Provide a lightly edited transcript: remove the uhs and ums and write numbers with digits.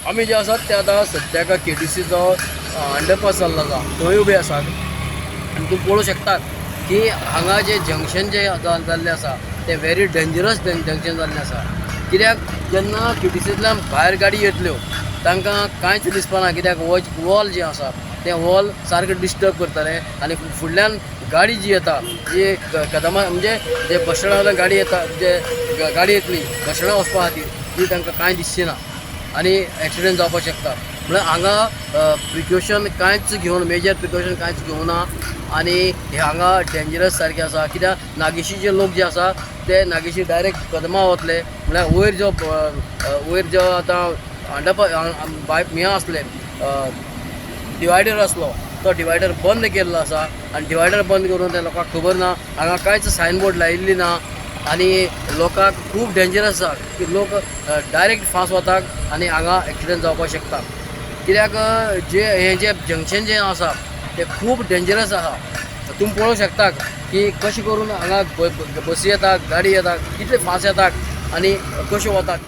आमी जे आसात ते आतां सद्याक KTCचो अंडरपास जाल्लो आसा थंय उबे आसात आनी तूं पळोवंक शकतात की हांगा जे जंक्शन जे जाल्लें आसा ते व्हेरी डेंजरस जंक्शन जाल्लें आसा। कित्याक जेन्ना KTCंतल्यान भायर गाडी येतल्यो तांकां कांयच दिसपाना, कित्याक वॉल जें आसा तें वॉल सारकें डिस्टर्ब करतलें आनी फुडल्यान गाडी जी येता जी कदमा म्हणजे जे बस स्टँडा वयल्यान गाडी येता, जे गाडी येतली बस स्टँडार वचपा खातीर ती तांकां कांय दिसची ना आनी एक्सिडेंट जावपाक शकता। म्हळ्यार हांगा प्रिकॉशन कांयच घेवन, मेजर प्रिकॉशन कांयच घेवना आनी हे हांगा डेंजरस सारकें आसा। कित्याक नागेशीचे लोक जे आसा ते नागेशी डायरेक्ट कदमा वतले, म्हळ्यार वयर जो आतां अंडरपास हें आसलें डिवायडर आसलो तो डिवायडर बंद केल्लो आसा आनी डिवायडर बंद करून ते लोकांक खबर ना, हांगा कांयच सायनबोर्ड लायिल्ली ना आनी लोकांक खूब डेंजरस आसा की लोक डायरेक्ट फास्ट वतात आनी हांगा एक्सिडेंट जावपाक शकता। कित्याक हें जे जंक्शन जें आसा तें खूब डेंजरस आसा। तुमी पळोवंक शकतात की कशें करून हांगा बसी येतात, गाडी येतात, कितले फास्ट येतात आनी कश्यो वतात।